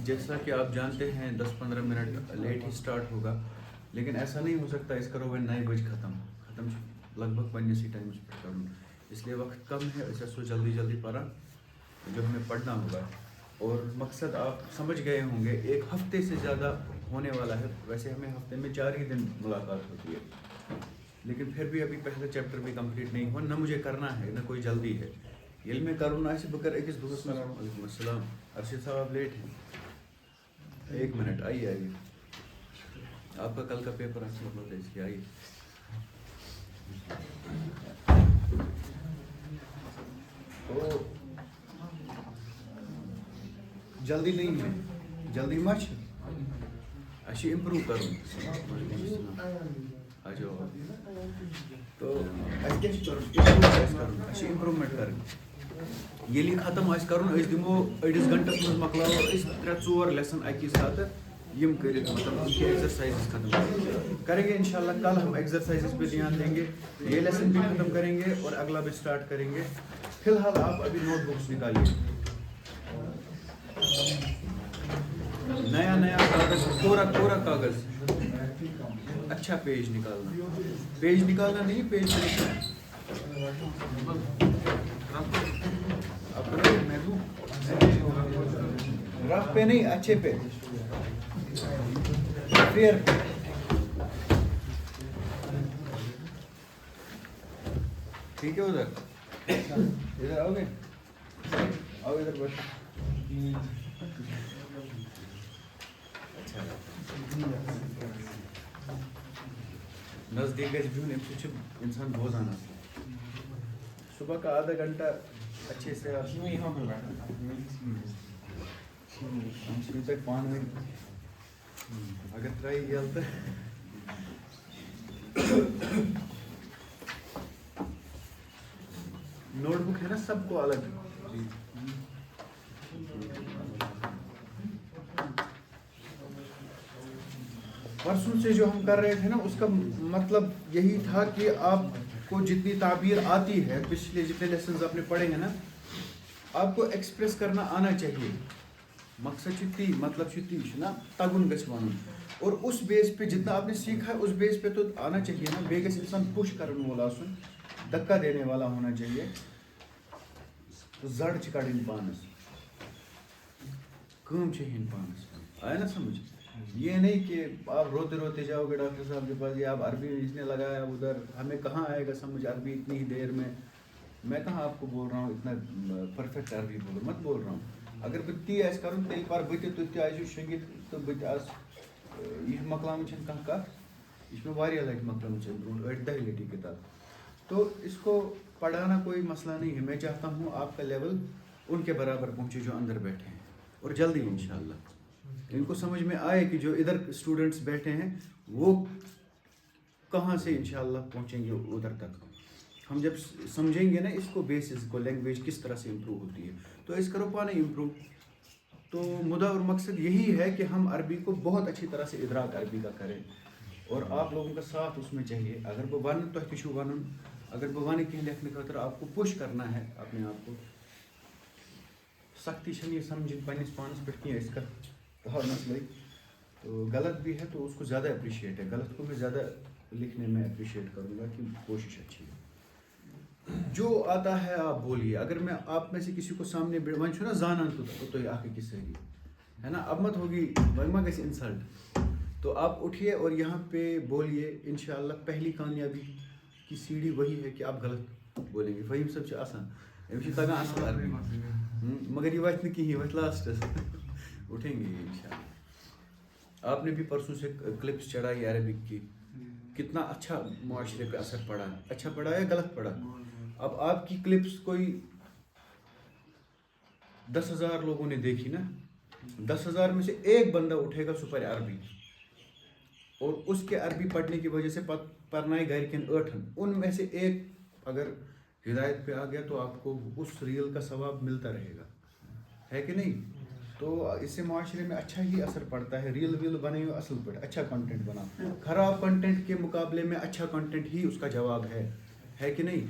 جیسا کہ آپ جانتے ہیں 10-15 منٹ لیٹ ہی سٹارٹ ہوگا، لیکن ایسا نہیں ہو سکتا اس کرو 9 بجے ختم لگ بھگ پنس ٹائمس پہ کروں، اس لیے وقت کم ہے، اس سو جلدی جلدی پڑھا جو ہمیں پڑھنا ہوگا. اور مقصد آپ سمجھ گئے ہوں گے، ایک ہفتے سے زیادہ ہونے والا ہے. ویسے ہمیں ہفتے میں 4 ہی دن ملاقات ہوتی ہے، لیکن پھر بھی ابھی پہلا چیپٹر بھی کمپلیٹ نہیں ہوا، نہ مجھے کرنا ہے نہ کوئی جلدی ہے. یل میں کروں نہ بہ کر أکس دۄہس منٛز. وعلیکم السلام. ارشد صاحب آپ لیٹ ہیں، 1 منٹ آئیے آئیے. آپ کا کل کا پیپر ہے اس کے، آئیے. تو جلدی نہیں ہے، جلدی مچ اچھی امپروو کروں. آ جاؤ. تو اچھی امپرومنٹ کریں. یلی ختم آس کرن اس دمو أڑس گھنٹس مز مکلاو 3-4 لیسن اکی ساتھ یم کرت، مطلب ان کے ایکسرسائز ختم کریں گے انشاءاللہ. کل ہم ایکسرسائز پہ دھیان دیں گے، یہ لیسن بھی ختم کریں گے اور اگلا بھی سٹارٹ کریں گے. فی الحال آپ ابھی نوٹ بکس نکالیے، نیا کاغذ، کوڑا کاغذ، اچھا پیج نکالنا نہیں، پیج لکھنا ہے. آپ میں دوں رف پہ نہیں، اچھے پہ، فیئر پہ. ٹھیک ہے. ادھر آؤ گے، آؤ ادھر بیٹھو. نزدیک گھس بہن، امہ سۭتۍ چھُ انسان بوزان. صبح کا آدھا گھنٹہ اچھے سے پان ون اگر ترائی یل تو نوٹ بک ہے نا سب کو الگ. پرسوں سے جو ہم کر رہے تھے نا، اس کا مطلب یہی تھا کہ آپ کو جتنی تعبیر آتی ہے، پچھلے جتنے لیسنز آپ نے پڑھے ہیں نا، آپ کو ایکسپریس کرنا آنا چاہیے. مقصد تی مطلب تی نا تگن گھس ون، اور اس بیس پہ جتنا آپ نے سیکھا ہے اس بیس پہ تو آنا چاہیے نا. بیٚیہِ گژھِ انسان پش کرن وول آسن، دھکا دینے والا ہونا چاہیے. زڑ چھ کڑن پانس، کام چھ ہین پانس. آیا نا سمجھ؟ یہ نہیں کہ آپ روتے روتے جاؤ گے ڈاکٹر صاحب کے پاس، یہ آپ عربی اس نے لگایا ادھر، ہمیں کہاں آئے گا سمجھ عربی اتنی ہی دیر میں. میں کہاں آپ کو بول رہا ہوں اتنا پرفیکٹ عربی بولو، مت بول رہا ہوں. اگر بہ تی آس کرن تیل پر بہ تہ، تھی آسو شنگت تو بہ آس. یہ مکلان چھن کانٛہہ کتھ، یہ واریاہ لٹہِ مکلان برونٛٹھ 8-10 لٹہِ کتاب. تو اس کو پڑھانا کوئی مسئلہ نہیں ہے. میں چاہتا ہوں آپ کا لیول ان کے برابر پہنچے جو اندر بیٹھے ہیں، اور جلدی انشاءاللہ. ان کو سمجھ میں آئے کہ جو ادھر اسٹوڈنٹس بیٹھے ہیں وہ کہاں سے انشاءاللہ پہنچیں گے ادھر تک. ہم جب سمجھیں گے نا اس کو، بیسس کو، لینگویج کس طرح سے امپروو ہوتی ہے، تو اس کرو پانے امپروو. تو مدعا اور مقصد یہی ہے کہ ہم عربی کو بہت اچھی طرح سے ادراک عربی کا کریں، اور آپ لوگوں کا ساتھ اس میں چاہیے. اگر بہ ون تہ تہ ون، اگر بہ ون کہیں لکھنے خاطر آپ کو پش کرنا ہے اپنے آپ کو. سختی چھنہ یہ سمجھن پنس پانس پہ کینٛہہ، اس کا مسئلہ. تو غلط بھی ہے تو اس کو زیادہ اپریشیٹ ہے، غلط کو میں زیادہ لکھنے میں اپریشیٹ کروں گا کہ کوشش اچھی ہے. جو آتا ہے آپ بولیے. اگر میں آپ میں سے کسی کو سامنے ون چھو نا زانان تو تھی اخ أکِس سۭتی ہے نا، اب مت ہوگی وۄنۍ ما گژھِ انسلٹ. تو آپ اٹھیے اور یہاں پہ بولیے. انشاءاللہ پہلی کامیابی کی سیڑھی وہی ہے کہ آپ غلط بولیں گے. فہیم صاحب چھِ آسان، أمِس چھِ تگان اصل عربی، مگر یہ وتھِ نہٕ کِہیٖنۍ، وتھِ لاسٹس. اٹھیں گے یہ انشاءاللہ. آپ نے بھی پرسوں سے کلپس چڑھائی عربک کی، کتنا اچھا معاشرے پہ اثر پڑا. اچھا پڑا یا غلط پڑا؟ اب آپ کی کلپس کوئی 10,000 لوگوں نے دیکھی نا، 10,000 میں سے ایک بندہ اٹھے گا سپر عربی، اور اس کے عربی پڑھنے کی وجہ سے پرنائے گھرکن 8، ان میں سے ایک اگر ہدایت پہ آ گیا تو آپ کو اس ریل کا ثواب ملتا رہے گا، ہے کہ نہیں؟ تو اس سے معاشرے میں اچھا ہی اثر پڑتا ہے. ریل ویل بنائیو اصل پہ، اچھا کنٹینٹ بناؤ. خراب کنٹینٹ کے مقابلے میں اچھا کنٹینٹ ہی اس کا جواب ہے کہ نہیں؟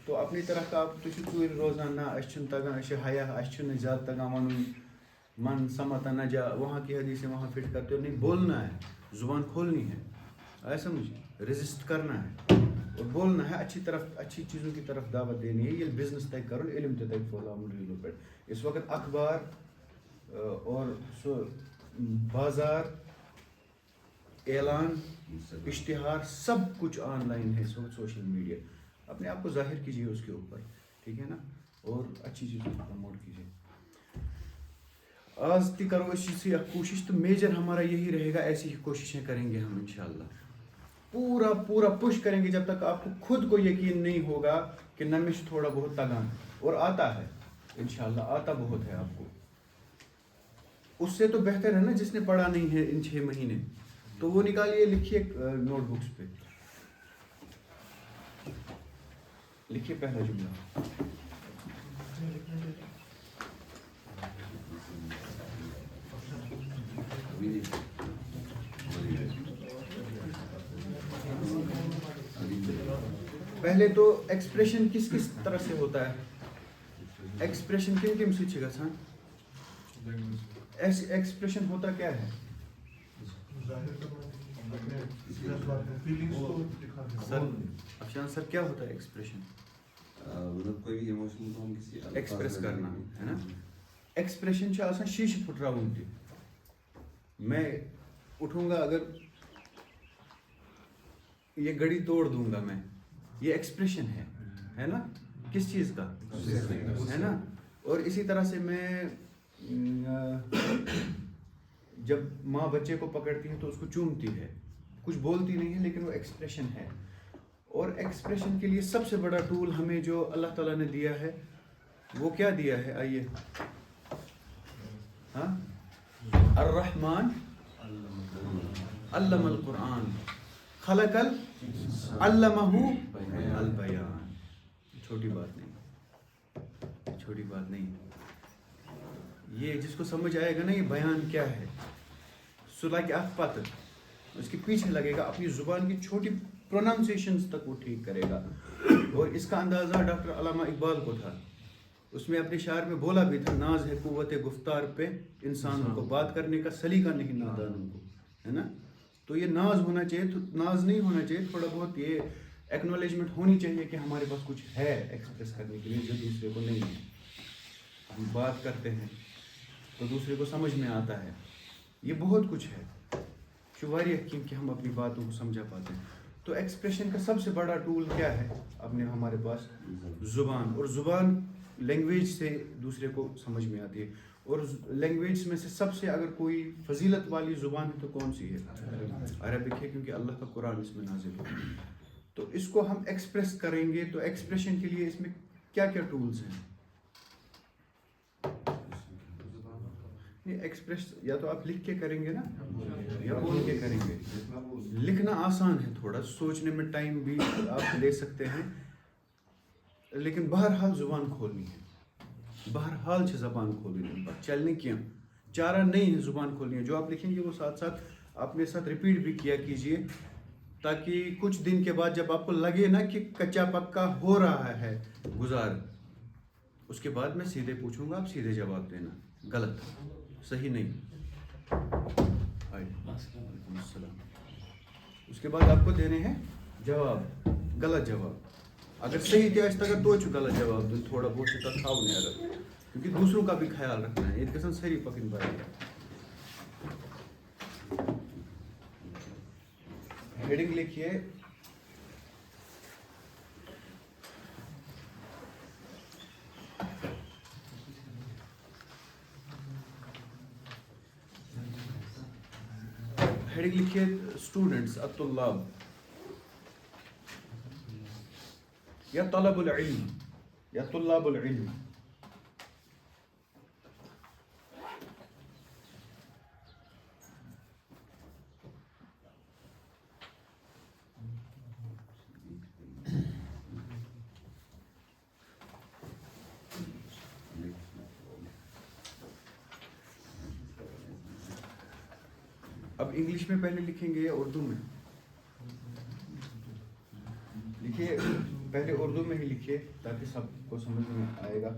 تو اپنی طرح کا آپ تھی ژوٗرِ روزان، نہ اَسہِ چھُنہٕ تگان، اَسہِ چھِ حیا، اَسہِ چھُنہٕ زیادٕ تگان وَنُن، من سمت نجا، وہاں کی حدیثیں وہاں فٹ کرتے ہو، نہیں بولنا ہے، زبان کھولنی ہے، ایسا سمجھ، ریزسٹ کرنا ہے اور بولنا ہے، اچھی طرف اچھی چیزوں کی طرف دعوت دینی ہے. یہ بزنس تک کرو، علم تک پھیلاؤ ریلو پہ. اس وقت اخبار اور سو بازار، اعلان، اشتہار، سب کچھ آن لائن ہے اس وقت، سوشل میڈیا. اپنے آپ کو ظاہر کیجیے اس کے اوپر، ٹھیک ہے نا، اور اچھی چیزوں کو پروموٹ کیجیے. آج تی کرو اسی کوشش، تو میجر ہمارا یہی رہے گا، ایسی ہی کوششیں کریں گے ہم انشاءاللہ. پورا پورا پش کریں گے جب تک آپ کو خود کو یقین نہیں ہوگا کہ نمش تھوڑا بہت تگان، اور آتا ہے انشاءاللہ، آتا بہت ہے آپ کو. اس سے تو بہتر ہے نا جس نے پڑھا نہیں ہے ان 6 مہینے، تو وہ نکالیے، لکھیے نوٹ بکس پہ، لکھیے پہلا جملہ. پہلے تو ایکسپریشن کس کس طرح سے ہوتا ہے؟ ایکسپریشن کن کم سے گژھان؟ ایکسپریشن ہوتا کیا ہے؟ سر افشان سر، کیا ہوتا ہے ایکسپریشن؟ مطلب کوئی بھی ایموشن کو ہم کسی ایکسپریس کرنا ہے نا. ایکسپریشن سے آسان شیشہ پھٹراؤن تہ. میں اٹھوں گا، اگر یہ گھڑی توڑ دوں گا میں، یہ ایکسپریشن ہے نا، کس چیز کا ہے نا. اور اسی طرح سے میں جب ماں بچے کو پکڑتی ہے تو اس کو چومتی ہے، کچھ بولتی نہیں ہے لیکن وہ ایکسپریشن ہے. اور ایکسپریشن کے لیے سب سے بڑا ٹول ہمیں جو اللہ تعالیٰ نے دیا ہے، وہ کیا دیا ہے؟ آئیے، ہاں، الرحمن علم القرآن خلق علمہ البیان. چھوٹی بات نہیں، چھوٹی بات نہیں. یہ جس کو سمجھ آئے گا نا یہ بیان کیا ہے، صلح کے پتہ اس کے پیچھے لگے گا، اپنی زبان کی چھوٹی پروننسیشنز تک وہ ٹھیک کرے گا. اور اس کا اندازہ ڈاکٹر علامہ اقبال کو تھا، اس میں اپنے شعر میں بولا بھی تھا، ناز ہے قوت گفتار پہ انسانوں کو، بات کرنے کا سلیقہ نہیں نادانوں کو، ہے نا. تو یہ ناز ہونا چاہیے، تو ناز نہیں ہونا چاہیے، تھوڑا بہت یہ ایکنالجمنٹ ہونی چاہیے کہ ہمارے پاس کچھ ہے ایکسپریس کرنے کے لیے جو دوسرے کو نہیں ہے. ہم بات کرتے ہیں تو دوسرے کو سمجھ میں آتا ہے، یہ بہت کچھ ہے شواری حکیم کہ ہم اپنی باتوں کو سمجھا پاتے ہیں. تو ایکسپریشن کا سب سے بڑا ٹول کیا ہے اپنے ہمارے پاس؟ زبان. اور زبان لینگویج سے دوسرے کو سمجھ میں آتی ہے. اور لینگویج میں سے سب سے اگر کوئی فضیلت والی زبان ہے تو کون سی ہے؟ عربک ہے، کیونکہ اللہ کا قرآن اس میں نازل ہو. تو اس کو ہم ایکسپریس کریں گے، تو ایکسپریشن کے لیے اس میں کیا کیا ٹولز ہیں؟ ایکسپریس یا تو آپ لکھ کے کریں گے نا، یا بول کے کریں گے. لکھنا آسان ہے، تھوڑا سوچنے میں ٹائم بھی آپ لے سکتے ہیں، لیکن بہرحال زبان کھولنی ہے، بہرحال زبان کھولنی ہے، چلنے کی چارہ نہیں ہے، زبان کھولنی ہے. جو آپ لکھیں گے وہ ساتھ ساتھ اپنے ساتھ ریپیٹ بھی کیا کیجئے، تاکہ کچھ دن کے بعد جب آپ کو لگے نا کہ کچا پکا ہو رہا ہے گزار، اس کے بعد میں سیدھے پوچھوں گا، آپ سیدھے جواب دینا، غلط، صحیح نہیں. وعلیکم السلام. اس کے بعد آپ کو دینے ہیں جواب، غلط جواب. اگر صحیح تھی آج تک تو غلط جواب دیں، تھوڑا بہت تک تھاؤ نہیں اگر، کیونکہ دوسروں کا بھی خیال رکھنا ہے. یہ گژھن ساری پکن بھائی. ہیڈنگ لکھیے ہیڈنگ لکھیے اسٹوڈنٹس، الطلاب یا طلب العلم یا طلاب العلم. اب انگلش میں پہلے لکھیں گے یا اردو میں؟ لکھیے پہلے اردو میں ہی لکھیے تاکہ سب کو سمجھ میں آئے گا.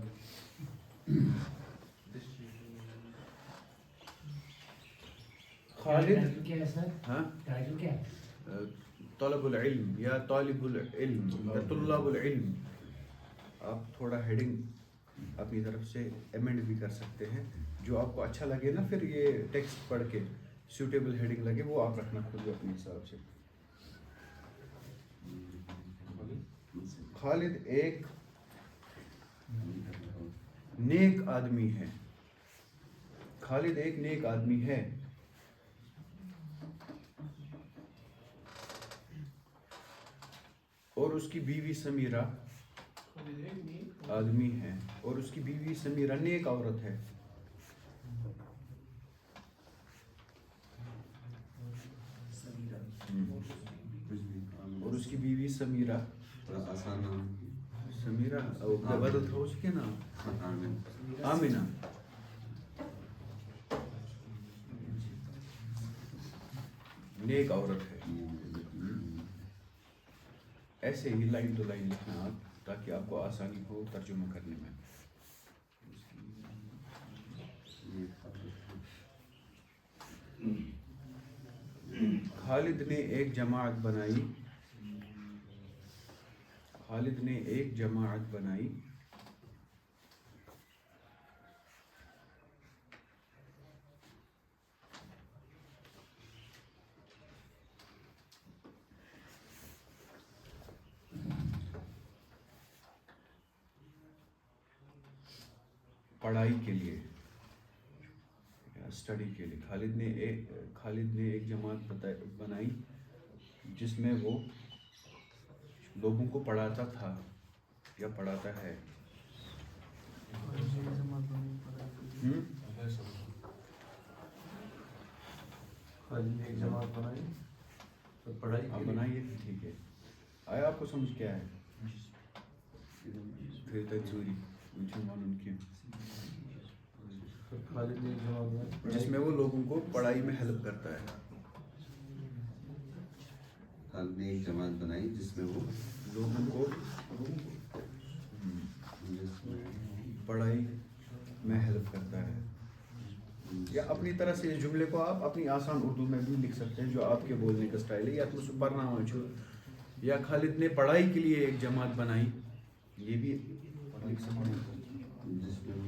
خالد کیا ہے سر؟ ہاں ٹائٹل کیا ہے؟ طلب العلم یا طالب العلم یا طلاب العلم. آپ تھوڑا ہیڈنگ اپنی طرف سے ایمنڈ بھی کر سکتے ہیں جو آپ کو اچھا لگے نا, پھر یہ ٹیکسٹ پڑھ کے سوٹیبل ہیڈنگ لگے وہ آپ رکھنا خود اپنے حساب سے. خالد ایک نیک آدمی ہے. خالد ایک نیک آدمی ہے. اور اس کی بیوی سمیرہ آدمی ہے. اور اس کی بیوی سمیرہ نیک عورت ہے. اور اس کی بیوی سمیرہ آسان نام سمیرہ بدل تھا اس کے نام آمنہ. نیک عورت ہے. ایسے ہی لائن ٹو لائن لکھنا آپ تاکہ آپ کو آسانی ہو ترجمہ کرنے میں. خالد نے ایک جماعت بنائی. خالد نے ایک جماعت بنائی. پڑھائی کے لیے, اسٹڈی کے لیے. خالد نے ایک جماعت بنائی جس میں وہ لوگوں کو پڑھاتا تھا یا پڑھاتا ہے. خالد نے ایک جماعت بنائی تو پڑھائی آپ بنائیے, ٹھیک ہے. آیا آپ کو سمجھ کیا ہے؟ پھر تجوری ون کی خالد نے ایک جماعت بنائی جس میں وہ لوگوں کو پڑھائی میں ہیلپ کرتا ہے. خالد نے ایک جماعت بنائی جس میں وہ لوگوں کو پڑھائی میں ہیلپ کرتا ہے. یا اپنی طرح سے اس جملے کو آپ اپنی آسان اردو میں بھی لکھ سکتے ہیں جو آپ کے بولنے کا سٹائل ہے. یا تو اس پڑھنا ہو چھو یا خالد نے پڑھائی کے لیے ایک جماعت بنائی, یہ بھی لکھ سکتے ہیں. جس میں وہ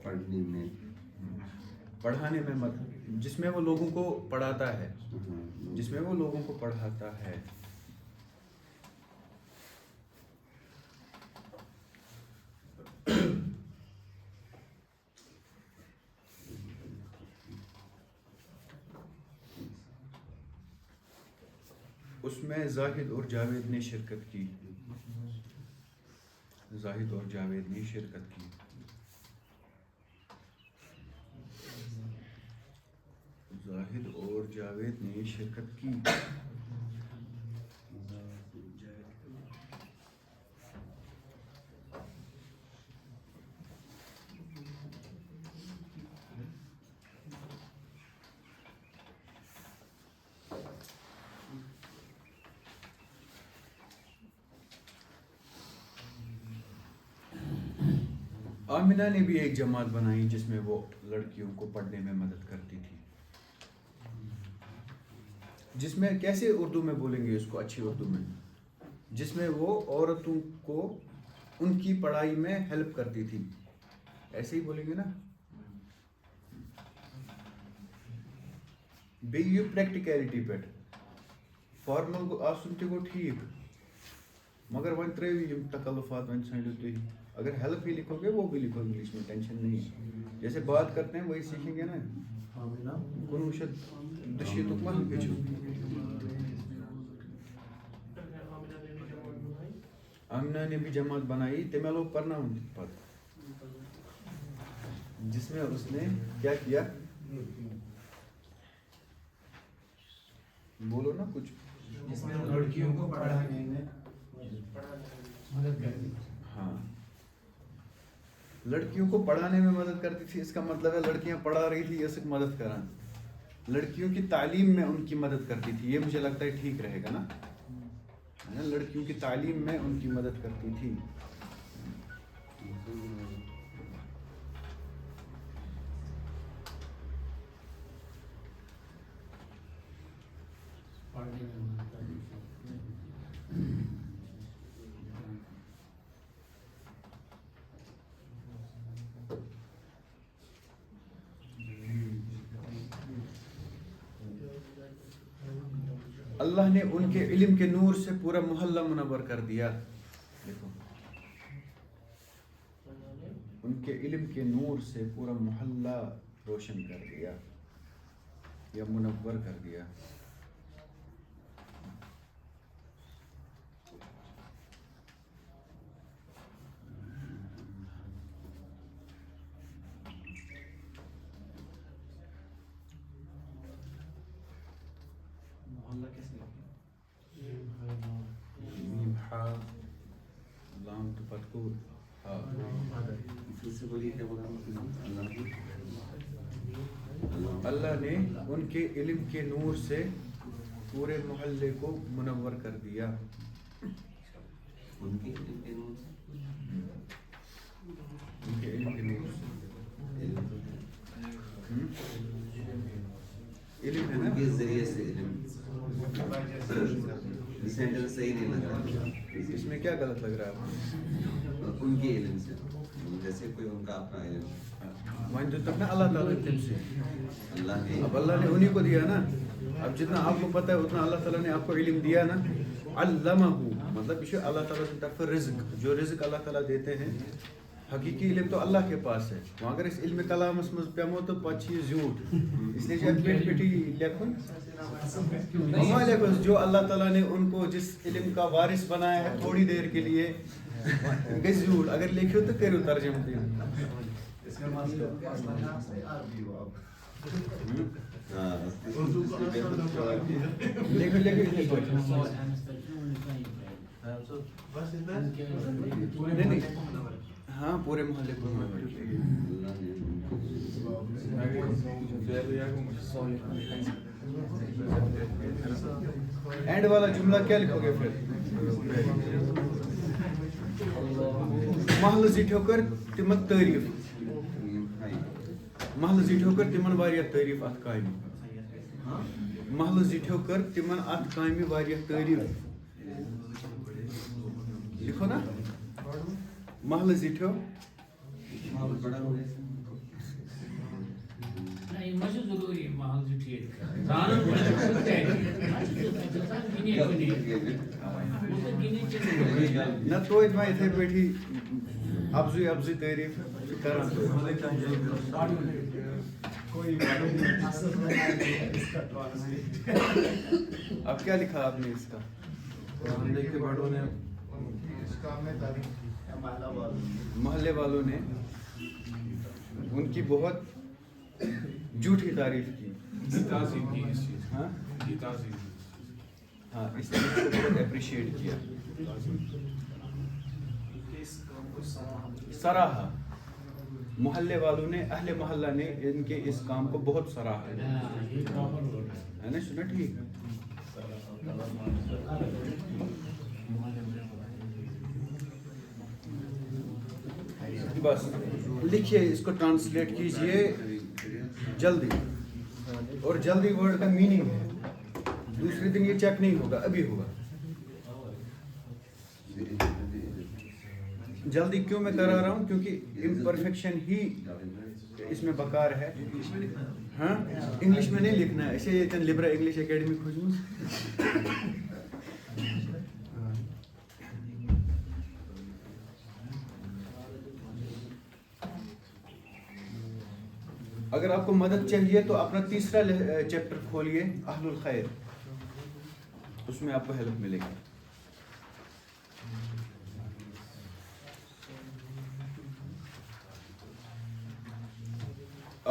پڑھنے میں پڑھانے میں جس میں وہ لوگوں کو پڑھاتا ہے. جس میں وہ لوگوں کو پڑھاتا ہے. اس میں زاہد اور جاوید نے شرکت کی. زاہد اور جاوید نے شرکت کی. زاہد اور جاوید نے شرکت کی. آمنہ نے بھی ایک جماعت بنائی جس میں وہ لڑکیوں کو پڑھنے میں مدد کرتی تھی. جس میں کیسے اردو میں بولیں گے اس کو اچھی اردو میں, جس میں وہ عورتوں کو ان کی پڑھائی میں ہیلپ کرتی تھی. ایسے ہی بولیں گے نا. بیٚیہِ یہِ پریکٹیکلٹی پٮ۪ٹھ فارمل گوٚو آسُن تہِ گوٚو ٹھیٖک مگر وۄنۍ ترٛٲیِو یِم تکلفات وۄنۍ ژھٲنٛڈِو تُہۍ. اگر ہیلپ ہی لکھو گے وہ بھی لکھو انگلش میں, ٹینشن نہیں ہے. جیسے بات کرتے ہیں وہی سیکھیں گے نا. 1920 ما ہیٚچھِو. آمنہ نے بھی جماعت بنائی تمہیں لوگ پرناؤں پتہ جس میں اس نے کیا کیا, بولو نا کچھ. جس میں لڑکیوں کو پڑھانے میں مدد کرتی. ہاں, لڑکیوں کو پڑھانے میں مدد کرتی تھی. اس کا مطلب ہے لڑکیاں پڑھا رہی تھی یہ مدد کرا. لڑکیوں کی تعلیم میں ان کی مدد کرتی تھی. یہ مجھے لگتا ہے ٹھیک رہے گا نا. لڑکیوں کی تعلیم میں ان کی مدد کرتی تھی. اللہ نے ان کے علم کے نور سے پورا محلہ منور کر دیا. دیکھو ان کے علم کے نور سے پورا محلہ روشن کر دیا یا منور کر دیا. میم ہا لام تو پتکور ہا. پھر سے بولیے کیا بولا اللہ نے ان کے علم کے نور سے پورے محلے کو منور کر دیا. ان کے علم کے نور ان کے علم کے نور سے علم ہے ان نا. کے ذریعے سے علم سینٹینس صحیح نہیں لگ رہا. اس میں کیا غلط لگ رہا ہے آپ ان کے علم سے جیسے کوئی ان کا اپنا علم وہاں جو تک نا اللہ تعالیٰ تم سے اللہ نے اب اللہ نے انہی کو دیا نا. اب جتنا آپ کو پتہ ہے اتنا اللہ تعالیٰ نے آپ کو علم دیا نا. علمہ مطلب یہ اللہ تعالیٰ کی طرف رزق جو رزق اللہ تعالیٰ دیتے ہیں حقیقی علم تو اللہ کے پاس ہے. وہاں اگر اس علم کلامس مز پیمو تو پتہ یہ زیوٹ اس لیے پیٹ پیٹی لیکن جو اللہ تعالیٰ نے ان کو جس علم کا وارث بنایا ہے تھوڑی دیر کے لیے گئی زیوٹ اگر لکھو تو کرو ترجمہ دیں. لیکن نہیں ہاں پورے محلے کو اینڈ والا جملہ کیا لکھو گے پھر محل زیٹھو کر تمن تعریف محل زیٹھو کر تمن واریاہ تعریف ات کامہِ محل زیٹھو کر تمن ات کامہِ واریاہ تعریف لکھو نا محل زیٹھو ضروری محل نہ توتہِ وۄنۍ یِتھَے پٲٹھی افضٕے تعریف کران اب کیا لکھا آپ نے اس کا دیکھ کے بڑوں نے محلے والوں نے ان کی بہت جھوٹی تعریف کی. ہاں ہاں اس نے اس کو بہت اپریشیٹ کیا. سراہا محلے والوں نے اہل محلہ نے ان کے اس کام کو بہت سراہا ہے نا. سنا ٹھیک بس لکھیے اس کو ٹرانسلیٹ کیجئے جلدی اور جلدی ورڈ کا میننگ ہے. دوسرے دن یہ چیک نہیں ہوگا ابھی ہوگا. جلدی کیوں میں کرا رہا ہوں کیونکہ امپرفیکشن ہی اس میں بکار ہے. ہاں انگلش میں نہیں لکھنا ہے ایسے لبرا انگلش اکیڈمی کھوجوں. اگر آپ کو مدد چاہیے تو اپنا تیسرا چیپٹر کھولیے اہل الخیر اس میں آپ کو ہیلپ ملے گی.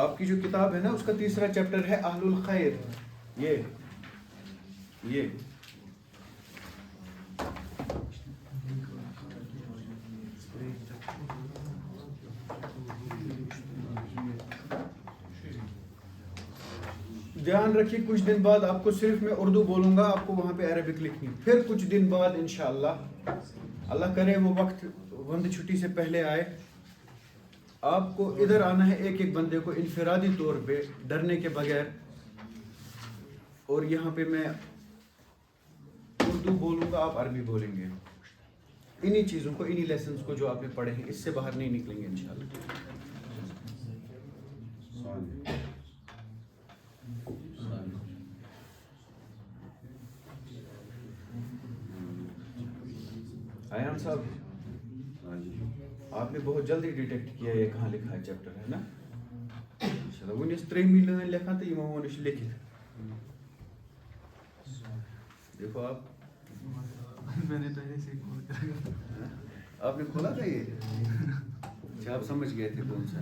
آپ کی جو کتاب ہے نا اس کا تیسرا چیپٹر ہے اہل الخیر. یہ دھیان رکھیے کچھ دن بعد آپ کو صرف میں اردو بولوں گا آپ کو وہاں پہ عربک لکھنی. پھر کچھ دن بعد انشاءاللہ اللہ کرے وہ وقت وند چھٹی سے پہلے آئے آپ کو ادھر آنا ہے ایک ایک بندے کو انفرادی طور پہ ڈرنے کے بغیر. اور یہاں پہ میں اردو بولوں گا آپ عربی بولیں گے. انہی چیزوں کو انہی لیسنس کو جو آپ نے پڑھے ہیں اس سے باہر نہیں نکلیں گے انشاءاللہ. ایان صاحب آپ نے بہت جلدی ڈیٹیکٹ کیا یہ کہاں لکھا ہے چیپٹر ہے نا. ونس 3 لائن لکھا تو یہ وون لکھت. دیکھو میں نے پہلے سے کھول کر آپ نے کھولا تھا یہ اچھا آپ سمجھ گئے تھے کون سا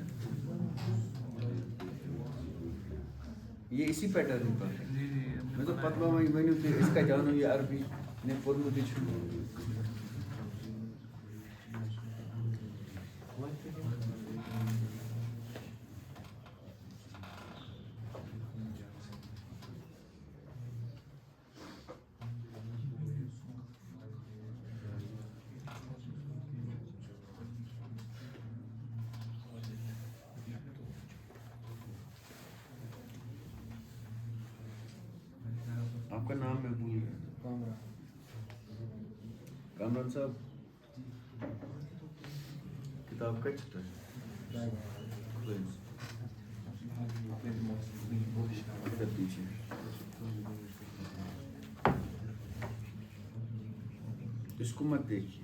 یہ اسی پیٹرن پر ہے. جی جی میں تو پتہ ونیو تھی اس کا جانو یہ عربی نے پورمت آپ کا نام میں بھول گیا. کامران صاحب کتاب کچھ تو پیچھے اس کو مت دیکھیے.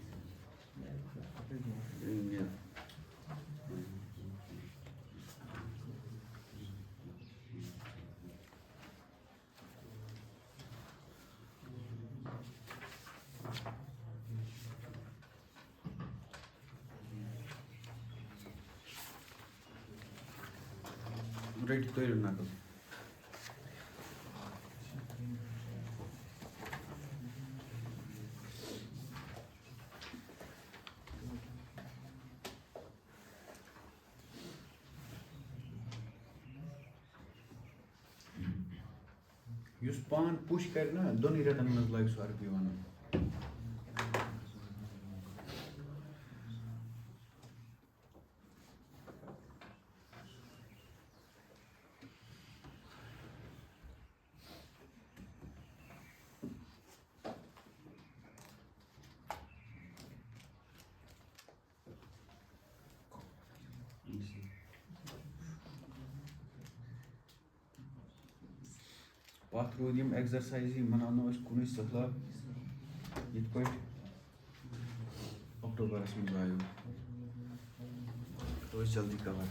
ریڈی تو نہ کرو. یس پان پوش کر نا دونی رتن مز لگ سو عربی ون. پتھ رود یم ایگزرسائز مناونو اس 19 سہلاب یت پہ اکٹوبرس مز آیو تو جلدی کور.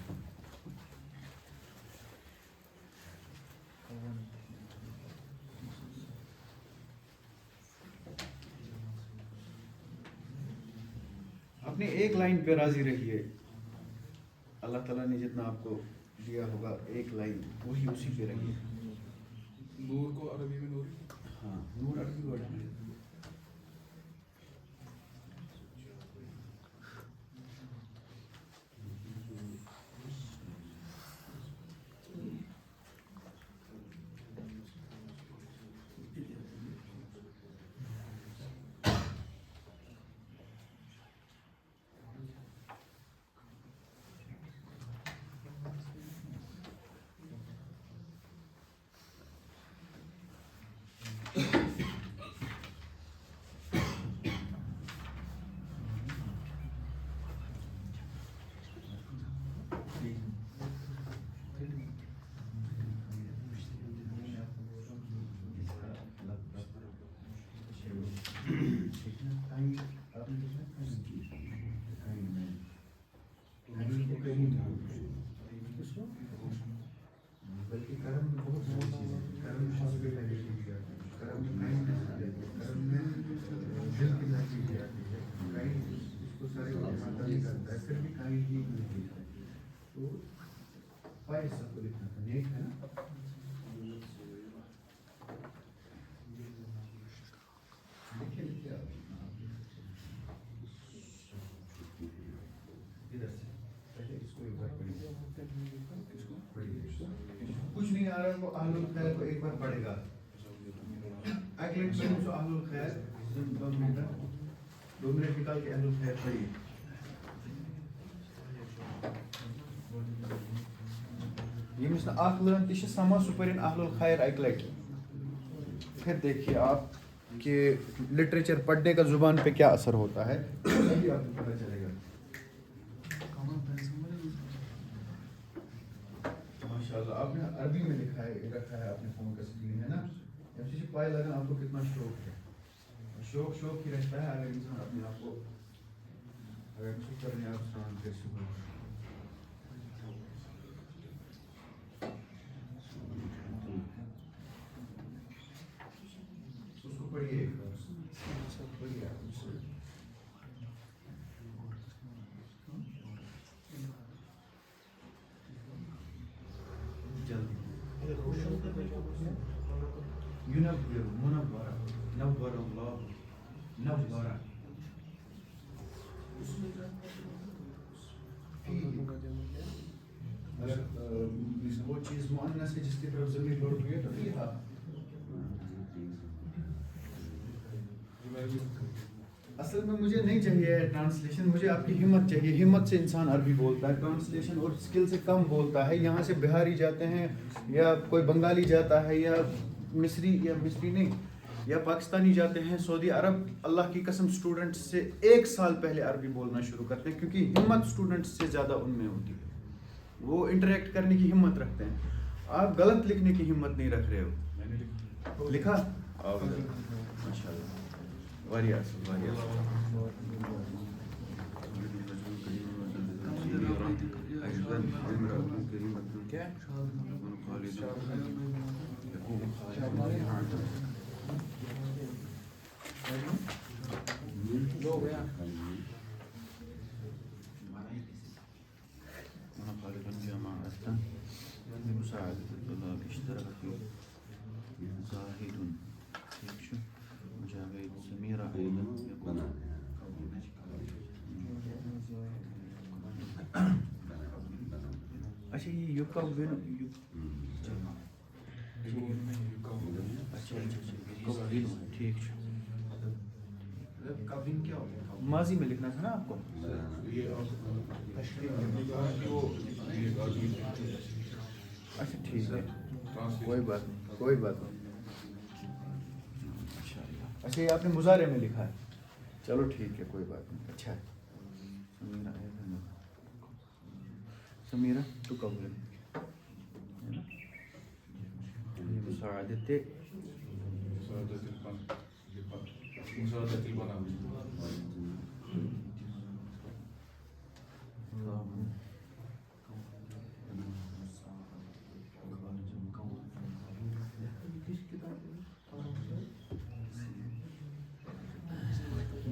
اپنے ایک لائن پہ راضی رہیے. اللہ تعالیٰ نے جتنا آپ کو دیا ہوگا ایک لائن وہی اسی پہ رہیے. نور کو عربی میں نور. ہاں نور عربی ورڈ ہے. کچھ نہیں آ رہا ہے وہ اہل الخیر کو ایک بار پڑھے گا. اگلے ٹائم جو اہل الخیر 2 منٹ نکال کے اہل الخیر پڑھیے. یمس نا اخ لرن تہ سما سہ پرن اہل الخیر اکہ لٹہ. پھر دیکھیے آپ کہ لٹریچر پڑھنے کا زبان پہ کیا اثر ہوتا ہے ابھی آپ کو پتہ چلے گا. ماشاء اللہ آپ نے عربی میں لکھا ہے رکھا ہے اپنے فون کا اسکرین ہے نا. ایسے پائے لگا آپ کو کتنا شوق ہے. شوق ہی رہتا ہے اگر انسان اپنے آپ کو اگر کچھ کرنے آپ سان کر سکو. اس کو پڑھیے پڑھیے آپ اس سے. ينبر منورا نور الله نورا اگر وہ چیز مؤنث ہے جس کی طرف ضمیر لوٹ ہوئی ہے تو فیہا. اصل میں مجھے نہیں چاہیے ٹرانسلیشن, مجھے آپ کی ہمت چاہیے. ہمت سے انسان عربی بولتا ہے, ٹرانسلیشن اور اسکل سے کم بولتا ہے. یہاں سے بہاری جاتے ہیں یا کوئی بنگالی جاتا ہے یا مصری نہیں یا پاکستانی جاتے ہیں سعودی عرب, اللہ کی قسم اسٹوڈنٹ سے 1 سال پہلے عربی بولنا شروع کرتے ہیں کیونکہ ہمت اسٹوڈنٹ سے زیادہ ان میں ہوتی ہے. وہ انٹریکٹ کرنے کی ہمت رکھتے ہیں. آپ غلط لکھنے کی ہمت نہیں رکھ رہے ہو. میں نے لکھا ماشاء اللہ واریاہ اچھا یہ یکون ٹھیک ماضی میں لکھنا تھا نا آپ کو. اچھا ٹھیک ہے کوئی بات نہیں. اچھا یہ آپ نے مضارع میں لکھا ہے, چلو ٹھیک ہے کوئی بات نہیں. اچھا ہے سمیرہ تو قبول مساعدت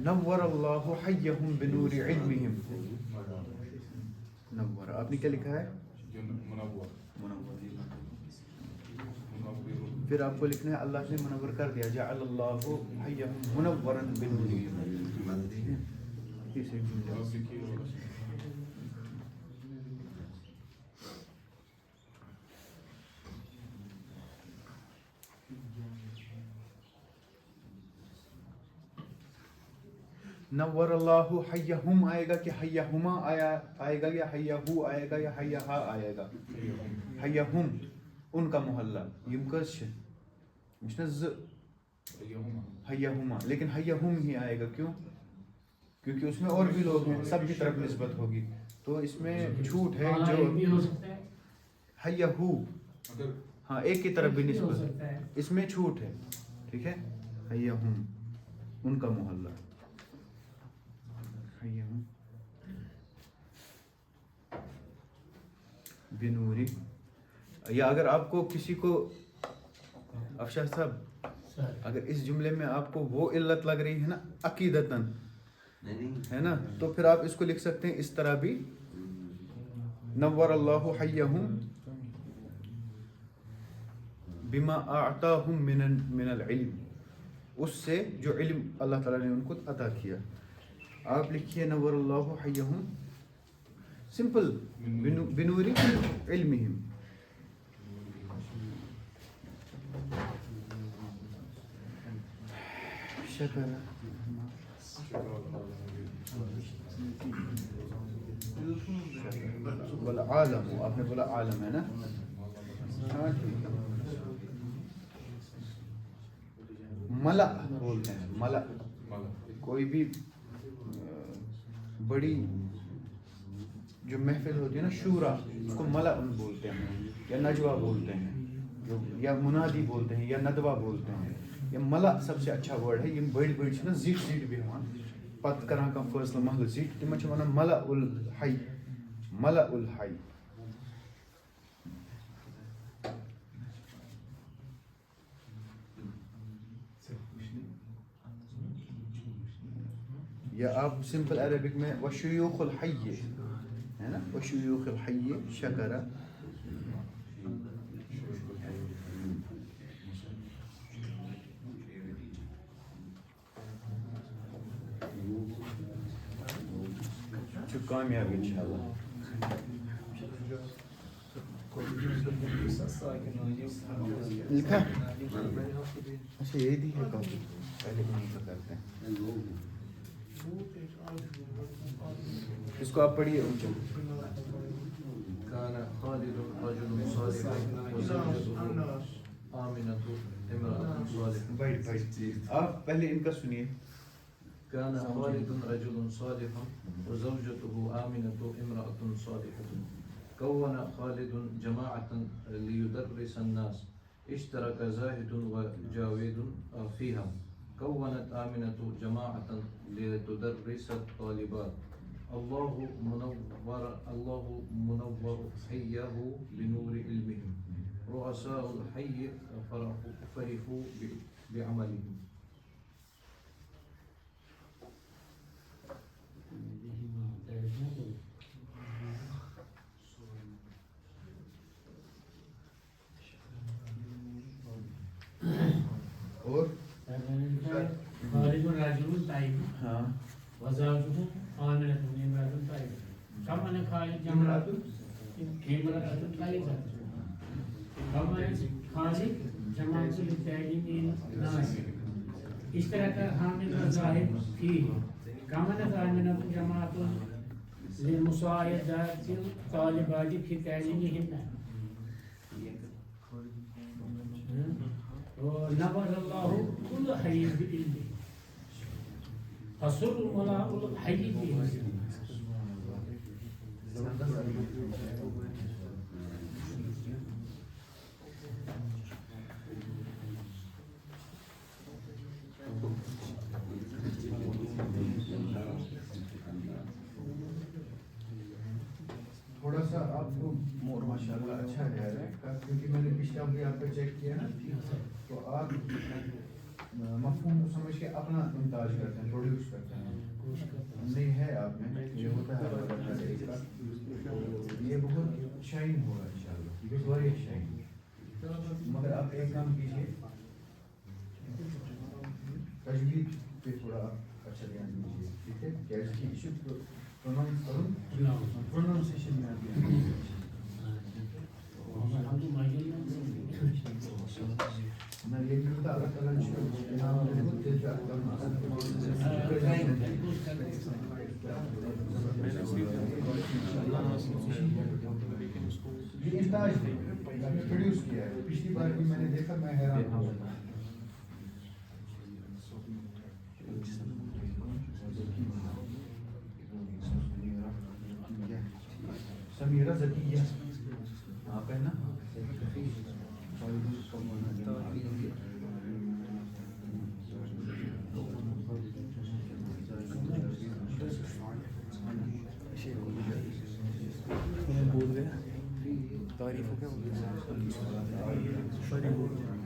نور اللہ حیہم بنور علمہم. نور آپ نے کیا لکھا ہے؟ پھر آپ کو لکھنا ہے اللہ نے منور کر دیا. جعل اللہ حیہم منورا بنور علمہم. نور اللہ حیہم آئے گا کہ حیہما آئے گا یا حیہو آئے گا یا حیہا آئے گا؟ حیہم ان کا محلہ یم کس چھ مش نا ز حیہما, لیکن حیہم ہی آئے گا. کیوں؟ کیونکہ اس میں اور بھی لوگ ہیں, سب کی طرف نسبت ہوگی تو اس میں چھوٹ ہے. جو حیہو ہاں ایک کی طرف بھی نسبت, اس میں چھوٹ ہے. ٹھیک ہے حیہم ان کا محلہ. بنوری, یا اگر آپ کو کسی کو افشار صاحب اگر اس جملے میں آپ کو وہ علت لگ رہی ہے نا عقیدتاً ہے نا, تو پھر آپ اس کو لکھ سکتے ہیں اس طرح بھی. نور اللہ حیہم بما اعطاہم من العلم, اس سے جو علم اللہ تعالیٰ نے ان کو عطا کیا. آپ لکھیے نور اللہ حیہم سمپل بنور علمہم. شکر بولا عالم, آپ نے بولا عالم ہے نا. ہاں ٹھیک ہے. ملا بولتے ہیں, ملا. کوئی بھی بڑی جو محفل ہوتی ہے نا شورا, اس کو ملا بولتے ہیں یا نجوا بولتے ہیں یا منادی بولتے ہیں یا ندوہ بولتے ہیں. یہ ملا سب سے اچھا ورڈ ہے. یہ بڑی بڑی نا زیٹ زیٹ بیہوان پتہ کران کانٛہہ فٲصلہٕ محلہٕ زیٹ تِمن چھِ ونان ملا الحی, ملا الحی. یا آپ سمپل عربک میں وشیوخ الحی ہے نا, وشیوخ الحی شکرہ. کامیاب انشاءاللہ. لکھا اچھا یہ دی ہے کافی, پہلے انہیں کا کرتے ہیں. اس کو آپ پڑھیے اونچا. كان خالد رجل صالح وزوجته آمنة امرأة صالحة. بیٹھ بیٹھ, آپ پہلے ان کا سنیے. كان خالد رجل صالح وزوجته آمنة امرأة صالحة. كون خالد جماعة ليدرس الناس, اشترك زاهد وجاويد فيها. كونت آمنة جماعة لتدرس الطالبات. الله منور حيه بنور علمهم. رؤساء الحي فرحوا بعملهم. اور خالد رجل طيب ہاں وزوجته آمنة امرأة طيبة. كما خالد جماعة امرأة طيبة. كما خالد جماعة للتعليم الناس, اشترك حامد وزاهد فيه. كما آمنة جماعة لمساعدة الطالبات في تعليمهن. ونبر الله كل حي بعلمه. فسر ملاء الحي به. تھوڑا سا آپ کو مور ماشاء اللہ اچھا ہے, کیونکہ میں نے پچھلا بھی آپ کا چیک کیا نا, تو آپ مفہوم کو سمجھ کے اپنا انتاج کرتے ہیں, پروڈیوس کرتے ہیں. نہیں ہے آپ میں, یہ ہوتا ہے یہ بہت شائن ہوگا انشاءاللہ, یہ بہت شائن. مگر آپ ایک کام کیجیے, تجوید پہ تھوڑا آپ اچھا دھیان دیجیے, ٹھیک ہے, کیا اس کی ایشو پروننسیشن میں آتی ہے. میں یہ بھی ہوتا اللہ تعالیٰ یہ انتاج پروڈیوس کیا ہے. پچھلی بار بھی میں نے دیکھا, میں حیران ہوں. سمیرہ ذکیہ آپ ہے نا, بول گیا تعریف ہو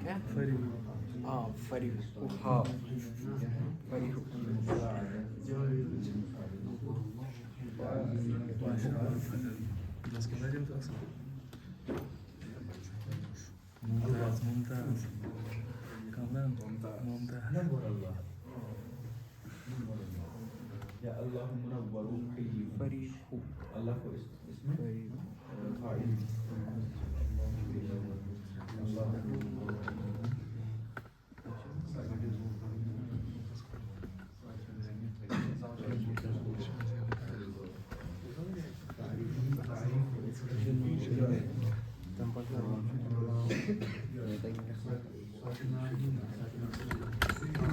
کیا فریب ہاں فریب ہاں فریب ممتاز ممتاز كمان ممتاز. نور الله يا الله منور حي فريق الله کو اسمه فريق فاعل تم Thank you.